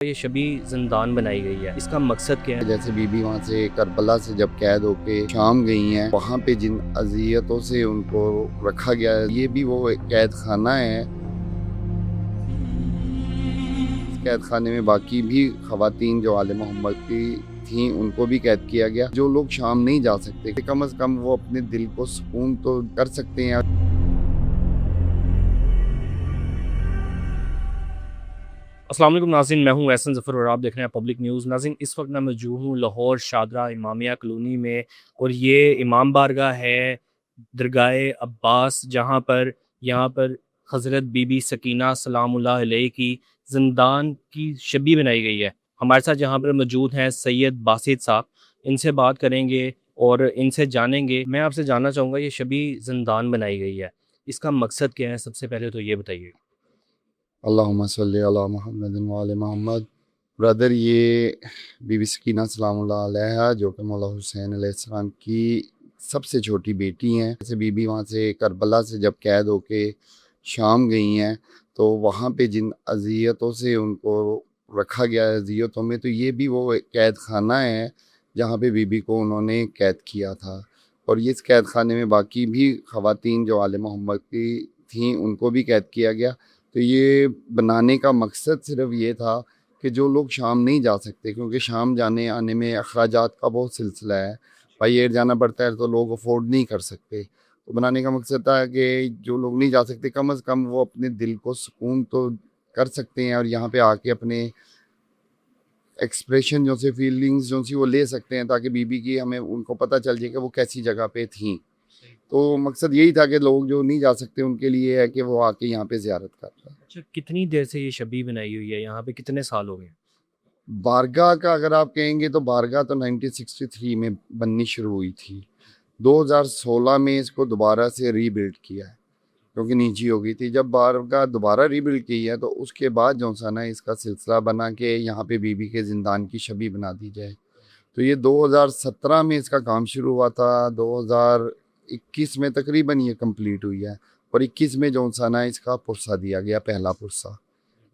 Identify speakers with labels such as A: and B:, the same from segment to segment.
A: ये शबी जिंदान बनाई गई है, इसका मकसद क्या है?
B: जैसे बीबी वहाँ से करबला से जब कैद होके शाम गई हैं, वहाँ पे जिन अजियतों से उनको रखा गया है, ये भी वो कैद खाना है। इस कैद खाने में बाकी भी खवातीन जो आले मोहम्मद की थी उनको भी कैद किया गया। जो लोग शाम नहीं जा सकते, कम से कम वो अपने दिल को सुकून तो कर सकते हैं।
A: अस्सलाम वालेकुम नाज़रीन, मैं हूं एहसन ज़फ़र और आप देख रहे हैं पब्लिक न्यूज़। नाज़रीन, इस वक्त मैं मौजूद हूं लाहौर शादरा इमामिया कॉलोनी में और ये इमाम बारगाह है दरगाह अब्बास, जहां पर यहाँ पर हज़रत बीबी सकीना सलामुल्लाह अलैह की जिंदान की शबी बनाई गई है। हमारे साथ यहाँ पर मौजूद हैं सैयद बासित साहब, इनसे बात करेंगे और इनसे जानेंगे। मैं आपसे जानना चाहूँगा, ये शबी जिंदान बनाई गई है, इसका मकसद क्या है? सबसे पहले तो ये बताइए।
B: अल्लाहुम्मा सल्ली अला मुहम्मदिन व आले मोहम्मद। ब्रदर, ये बीबी सकीना सलामुल्लाह अलैहा जो कि मौला हुसैन अलैहिस्सलाम की सबसे छोटी बेटी हैं। जैसे बीबी वहाँ से करबला से जब कैद होके शाम गई हैं, तो वहाँ पे जिन अजियतों से उनको रखा गया है, अजियतों में, तो ये भी वो कैद खाना है जहाँ पे बीबी को उन्होंने कैद किया था। और ये इस कैद खाने में बाकी भी खवातीन जो आले मोहम्मद की थी उनको भी कैद किया गया। तो ये बनाने का मकसद सिर्फ ये था कि जो लोग शाम नहीं जा सकते, क्योंकि शाम जाने आने में अखराजात का बहुत सिलसिला है, बाई एयर जाना पड़ता है, तो लोग अफोर्ड नहीं कर सकते। तो बनाने का मकसद था कि जो लोग नहीं जा सकते, कम से कम वो अपने दिल को सुकून तो कर सकते हैं और यहाँ पे आके अपने एक्सप्रेशन जो से फीलिंग्स जो सी वो ले सकते हैं, ताकि बीबी की हमें उनको पता चल जाए कि वो कैसी जगह पे थी। तो मकसद यही था कि लोग जो नहीं जा सकते उनके लिए है कि वो आके यहाँ पे ज़ियारत कर रहे हैं।
A: अच्छा, कितनी देर से ये शबी बनाई हुई है? यहाँ पे कितने साल हो गए?
B: बारगाह का अगर आप कहेंगे तो बारगाह तो 1963 में बननी शुरू हुई थी। 2016 में इसको दोबारा से रीबिल्ड किया है, क्योंकि नीची हो गई थी। जब बारगाह दोबारा रीबिल्ड की है तो उसके बाद जो सा ना इसका सिलसिला बना के यहाँ पे बीबी के ज़िंदान की शबी बना दी जाए। तो ये 2017 में इसका काम शुरू हुआ था, 2021 में तकरीबन ये कंप्लीट हुई है। और 21 में जो सा ना इसका पुरसा दिया गया, पहला पुरसा,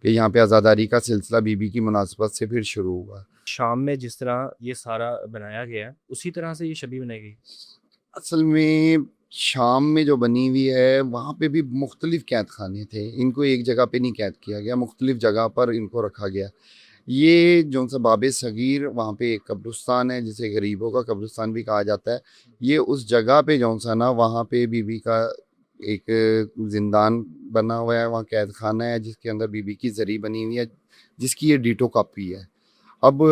B: कि यहाँ पे आज़ादारी का सिलसिला बीबी की मुनासबत से फिर शुरू हुआ।
A: शाम में जिस तरह ये सारा बनाया गया है, उसी तरह से ये शबी बनाई गई?
B: असल में शाम में जो बनी हुई है वहाँ पे भी मुख्तलिफ कैद खाने थे, इनको एक जगह पे नहीं कैद किया गया, मुख्तलिफ जगह पर इनको रखा गया। ये जो सा बाब सगीर वहाँ पे एक कब्रिस्तान है जिसे गरीबों का कब्रिस्तान भी कहा जाता है। ये उस जगह पे जो सा ना वहाँ पे बीबी का एक ज़िंदान बना हुआ है, वहाँ कैद खाना है जिसके अंदर बीबी की ज़री बनी हुई है, जिसकी ये डिटो कॉपी है। अब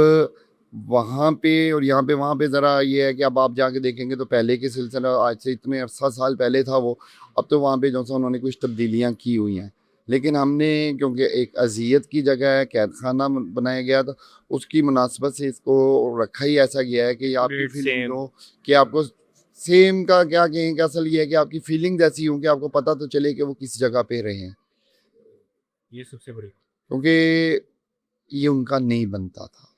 B: वहाँ पे और यहाँ पे, वहाँ पे ज़रा ये है कि अब आप जाके देखेंगे तो पहले के सिलसिला आज से इतने अरसा साल पहले था वो। अब तो वहाँ पे जो सा उन्होंने कुछ तब्दीलियाँ की हुई हैं, लेकिन हमने क्योंकि एक अजियत की जगह है, कैद खाना बनाया गया था, उसकी मुनासबत से इसको रखा ही ऐसा गया है कि आपकी फीलिंग
A: सेम।
B: हो कि आपको सेम का क्या कहें कि असल ये है कि आपकी फीलिंग ऐसी हो कि आपको पता तो चले कि वो किस जगह पे रहे हैं,
A: ये सबसे बड़ी।
B: क्योंकि ये उनका नहीं बनता था।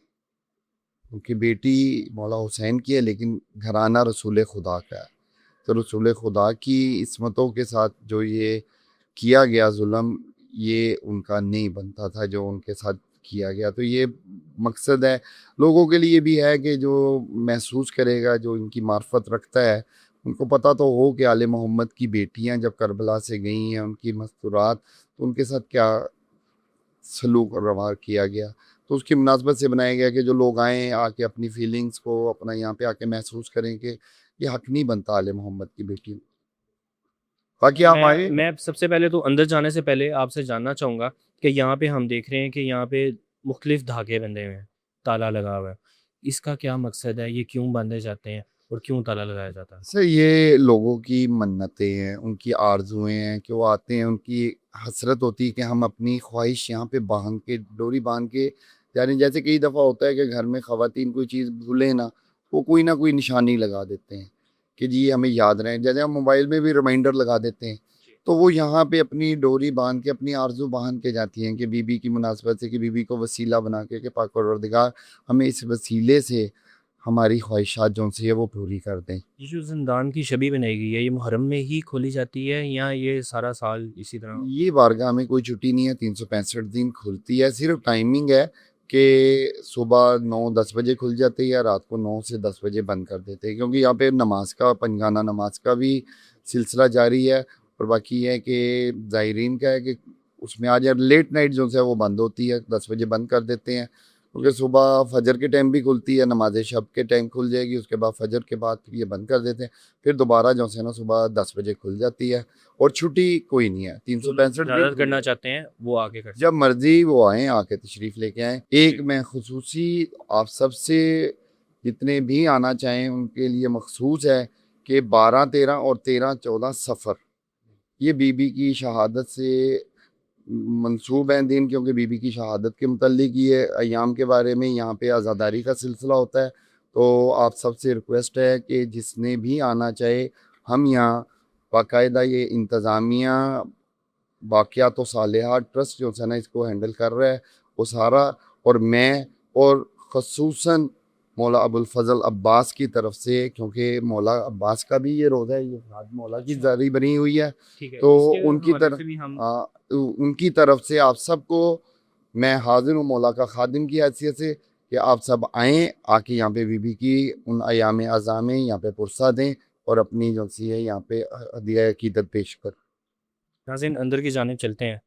B: उनकी बेटी मौला हुसैन की है, लेकिन घराना रसूल खुदा का है। तो रसूल खुदा की इस्मतों के साथ जो ये किया गया जुल्म, ये उनका नहीं बनता था जो उनके साथ किया गया। तो ये मकसद है लोगों के लिए भी है कि जो महसूस करेगा, जो इनकी मार्फत रखता है, उनको पता तो हो कि आले मोहम्मद की बेटियां जब करबला से गई हैं, उनकी मस्तूरात, तो उनके साथ क्या सलूक और रवा किया गया। तो उसकी मुनासबत से बनाया गया कि जो लोग आएँ आके अपनी फीलिंग्स को अपना यहाँ पे आके महसूस करें कि ये हक नहीं बनता आले मोहम्मद की बेटी। बाकी आप आए।
A: मैं सबसे पहले तो अंदर जाने से पहले आपसे जानना चाहूँगा कि यहाँ पे हम देख रहे हैं कि यहाँ पे मुख्तलिफ धागे बंधे हुए हैं, ताला लगा हुआ है। इसका क्या मकसद है? ये क्यों बांधे जाते हैं और क्यों ताला लगाया जाता है?
B: सर, ये लोगों की मन्नतें हैं, उनकी आरजुएँ हैं कि वो आते हैं, उनकी हसरत होती है कि हम अपनी ख्वाहिश यहाँ पे बांध के, डोरी बांध के, यानी जैसे कई दफ़ा होता है कि घर में ख़वातीन कोई चीज़ भूलें ना, वो कोई ना कोई निशानी लगा देते हैं कि जी ये हमें याद रहे। जैसे हम मोबाइल में भी रिमाइंडर लगा देते हैं, तो वो यहाँ पे अपनी डोरी बांध के, अपनी आरज़ू बांध के जाती हैं कि बीबी की मुनासबत से, कि बीबी को वसीला बना के कि पाक परवरदिगार हमें इस वसीले से हमारी ख्वाहिशात जो सी है वो पूरी कर दें।
A: ये जो जिंदान की शबी बनाई गई है, ये मुहर्रम में ही खोली जाती है या ये सारा साल इसी तरह?
B: ये बारगाह में कोई छुट्टी नहीं है, 365 दिन खुलती है, सिर्फ टाइमिंग है कि सुबह 9-10 बजे खुल जाते हैं या रात को 9 से 10 बजे बंद कर देते हैं, क्योंकि यहाँ पे नमाज का, पंजगाना नमाज का भी सिलसिला जारी है। और बाकी ये है कि ज़ायरीन का है कि उसमें आज लेट नाइट जो है वो बंद होती है, 10 बजे बंद कर देते हैं, क्योंकि सुबह फजर के टाइम भी खुलती है, नमाज शब के टाइम खुल जाएगी, उसके बाद फजर के बाद ये बंद कर देते हैं, फिर दोबारा जो है ना सुबह 10 बजे खुल जाती है। और छुट्टी कोई नहीं है, 365 दिन
A: इजाज़त करना चाहते हैं वो आके कर सकते
B: जब मर्जी वो आए, आके तशरीफ़ लेके आए। एक मैं खुसूसी आप सबसे जितने भी आना चाहें उनके लिए मखसूस है कि 12-13 और 13-14 सफ़र ये बीबी की शहादत से मंसूब हैं दिन, क्योंकि बीबी की शहादत के मुतल्लिक ये अयाम के बारे में यहाँ पे आज़ादारी का सिलसिला होता है। तो आप सबसे रिक्वेस्ट है कि जिसने भी आना चाहे, हम यहाँ बाकायदा ये इंतज़ामिया वाक़यात सालिहात ट्रस्ट जो है ना इसको हैंडल कर रहा है वो सारा, और मैं, और ख़ुसूसन मौला अबुल फ़ज़ल अब्बास की तरफ से, क्योंकि मौला अब्बास का भी ये रोज़ा है, ये आज मौला की जारी बनी हुई है,
A: ठीक है,
B: तो
A: इसके
B: उनकी
A: हवाले
B: तरफ
A: से भी हम
B: उनकी तरफ से आप सबको मैं हाजिर हूँ मौला का खादिम की हैसियत से कि आप सब आएँ, आके यहाँ पे बीबी की उन अयाम अज़ा में यहाँ पे पुरसा दें और अपनी जो सी है यहाँ पे हदिया अकीदत पेश कर।
A: नाज़रीन अंदर की जानिब चलते हैं।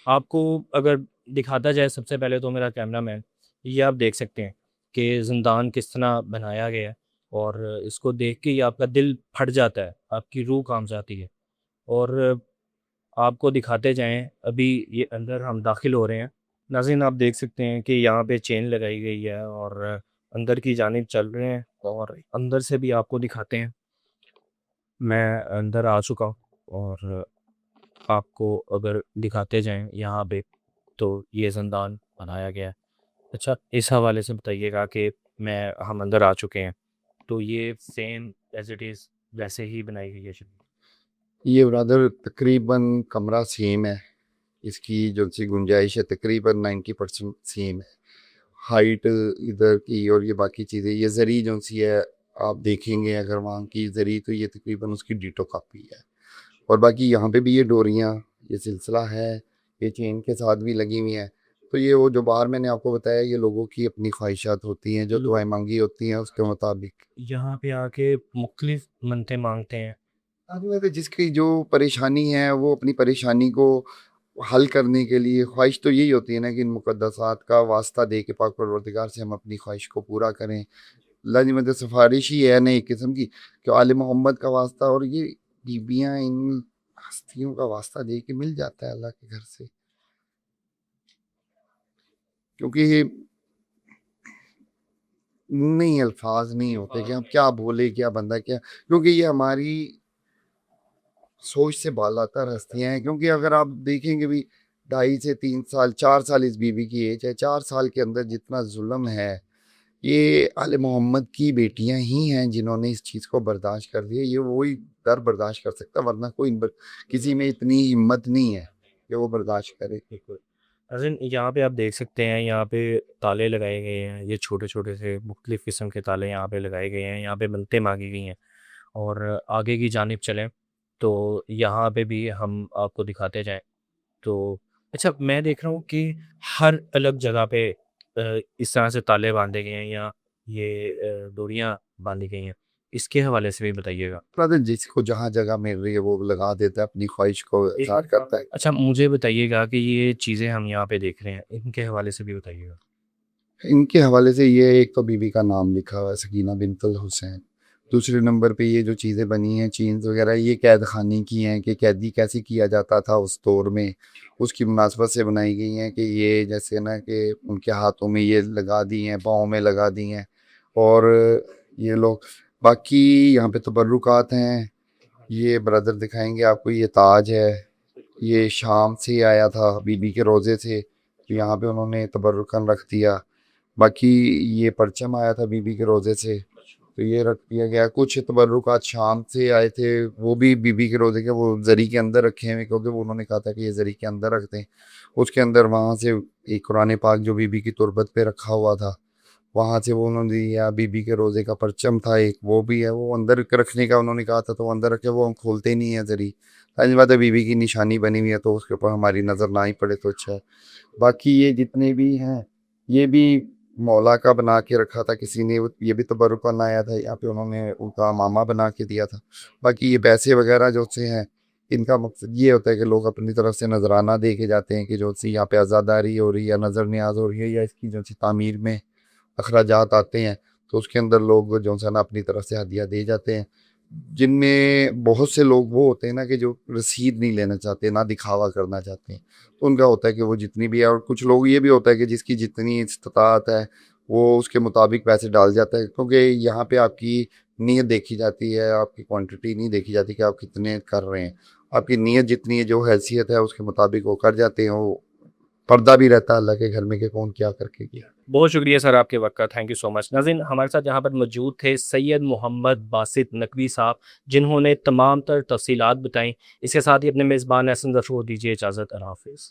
A: आपको अगर दिखाता जाए सबसे पहले तो मेरा कैमरामैन, ये आप देख सकते हैं कि ज़िंदान किस तरह बनाया गया है, और इसको देख के ही आपका दिल फट जाता है, आपकी रूह कांप जाती है। और आपको दिखाते जाएं, अभी ये अंदर हम दाखिल हो रहे हैं। नाज़रीन आप देख सकते हैं कि यहाँ पे चेन लगाई गई है और अंदर की जानिब चल रहे हैं, और अंदर से भी आपको दिखाते हैं। मैं अंदर आ चुका हूँ और आपको अगर दिखाते जाएं यहाँ पे, तो ये ज़िंदान बनाया गया है। अच्छा, इस हवाले से बताइएगा कि हम अंदर आ चुके हैं, तो ये सेम एज़ इट इज़ वैसे ही बनाई गई है शरीर?
B: ये ब्रदर तकरीबन कमरा सेम है, इसकी जो सी गुंजाइश है तकरीबन 90% सेम है। हाइट इधर की और ये बाकी चीज़ें, ये ज़री जो सी है आप देखेंगे अगर वहाँ की ज़री, तो ये तकरीबन उसकी डिटो कापी है। और बाकी यहाँ पे भी ये डोरियाँ, ये सिलसिला है, ये चेन के साथ भी लगी हुई हैं। तो ये वो जो बाहर मैंने आपको बताया, ये लोगों की अपनी ख्वाहिशात होती हैं, जो दुआएं मांगी होती हैं उसके मुताबिक।
A: यहाँ पे आके मुख्तलिफ मन्नतें मांगते हैं।
B: आदमी में तो जिसकी जो परेशानी है वो अपनी परेशानी को हल करने के लिए, ख्वाहिश तो यही होती है ना कि इन मुक़द्दसात का वास्ता दे के पाक परवरदिगार से हम अपनी ख्वाहिश को पूरा करें। लाजिमत सिफारिश ही है ना एक किस्म की कि आले मोहम्मद का वास्ता, और ये बीबियाँ इन हस्तियों का वास्ता दे के मिल जाता है अल्लाह के घर से, क्योंकि नहीं अल्फाज नहीं होते कि हम क्या बोले, क्या बंदा क्या, क्योंकि ये हमारी सोच से बालातर हस्तियाँ हैं। क्योंकि अगर आप देखेंगे भी 2.5 से 3 साल 4 साल इस बीबी की एज है, 4 साल के अंदर जितना जुल्म है, ये आले मोहम्मद की बेटियां ही हैं जिन्होंने इस चीज़ को बर्दाश्त कर दिया। ये वही दर बर्दाश्त कर सकता, वरना किसी में इतनी हिम्मत नहीं है कि वो बर्दाश्त करे।
A: बिल्कुल। नाज़रीन यहाँ पे आप देख सकते हैं, यहाँ पे ताले लगाए गए हैं, ये छोटे-छोटे से मुख्तलिफ़ किस्म के ताले यहाँ पे लगाए गए हैं, यहाँ पे मन्नतें माँगी गई हैं। और आगे की जानिब चलें, तो यहाँ पे भी हम आपको दिखाते जाएँ। तो अच्छा, मैं देख रहा हूँ कि हर अलग जगह पे इस तरह से ताले बाँधे गए हैं, या ये डोरियाँ बाँधी गई हैं। इसके हवाले से भी बताइएगा।
B: ब्रदर जिसको जहाँ जगह मिल रही है वो लगा देता है, अपनी ख्वाहिश को इज़हार करता है।
A: अच्छा, मुझे बताइएगा कि ये चीज़ें हम यहाँ पे देख रहे हैं, इनके हवाले से भी बताइएगा।
B: इनके हवाले से ये एक तो बीबी का नाम लिखा हुआ है सकीना बिनतुल हुसैन। दूसरे नंबर पे ये जो चीज़ें बनी हैं चीन्स वगैरह, ये कैद खाने की हैं कि कैदी कैसे किया जाता था उस दौर में, उसकी मुनासबत से बनाई गई हैं कि ये जैसे ना कि उनके हाथों में ये लगा दी हैं, पाँव में लगा दी हैं। और ये लोग बाकी यहाँ पे तबर्रुकात हैं, ये ब्रदर दिखाएंगे आपको, ये ताज है, ये शाम से आया था बीबी के रोज़े से, तो यहाँ पे उन्होंने तबर्रुकन रख दिया। बाकी ये परचम आया था बीबी के रोज़े से, तो ये रख दिया गया। कुछ तबर्रुकात शाम से आए थे, वो भी बीबी के रोज़े के, वो ज़री के अंदर रखे हुए, क्योंकि वो उन्होंने कहा था कि ये ज़री के अंदर रख दें। उसके अंदर वहाँ से एक कुरान पाक जो बीबी की तुरबत पे रखा हुआ था, वहाँ से वो उन्होंने दिया। बीबी के रोज़े का परचम था एक, वो भी है, वो अंदर रखने का उन्होंने कहा था, तो वो अंदर रखे, वो हम खोलते ही नहीं है ज़री। पहली बात है, बीबी की निशानी बनी हुई है तो उसके ऊपर हमारी नज़र ना ही पड़े तो अच्छा है। बाकी ये जितने भी हैं, ये भी मौला का बना के रखा था किसी ने, ये भी तबरुकन आया था यहाँ पे, उन्होंने उनका मामा बना के दिया था। बाकी ये पैसे वगैरह जो से हैं, इनका मकसद ये होता है कि लोग अपनी तरफ से नजराना दे के जाते हैं कि जो सी यहाँ पे आज़ादारी हो रही है, नज़र न्याज हो रही है, या इसकी जो सी तामीर में अखराजात आते हैं, तो उसके अंदर लोग जो है ना अपनी तरफ से हदिया दे जाते हैं। जिनमें बहुत से लोग वो होते हैं ना कि जो रसीद नहीं लेना चाहते, ना दिखावा करना चाहते हैं, तो उनका होता है कि वो जितनी भी है, और कुछ लोग ये भी होता है कि जिसकी जितनी इस्तात है वो उसके मुताबिक पैसे डाल जाता है, क्योंकि यहाँ पे आपकी नीयत देखी जाती है, आपकी क्वांटिटी नहीं देखी जाती कि आप कितने कर रहे हैं। आपकी नीयत जितनी है, जो हैसियत है, उसके मुताबिक वो कर जाते हैं। वो पर्दा भी रहता है अल्लाह के घर में कि कौन क्या करके किया।
A: बहुत शुक्रिया सर आपके वक्त का, थैंक यू सो मच। नाज़रीन, हमारे साथ यहाँ पर मौजूद थे सैयद मोहम्मद बासित नकवी साहब, जिन्होंने तमाम तर तफसीलात बताई। इसके साथ ही अपने मेज़बान एहसन ज़फ़र को दीजिए इजाज़त। अल्लाह हाफ़िज़।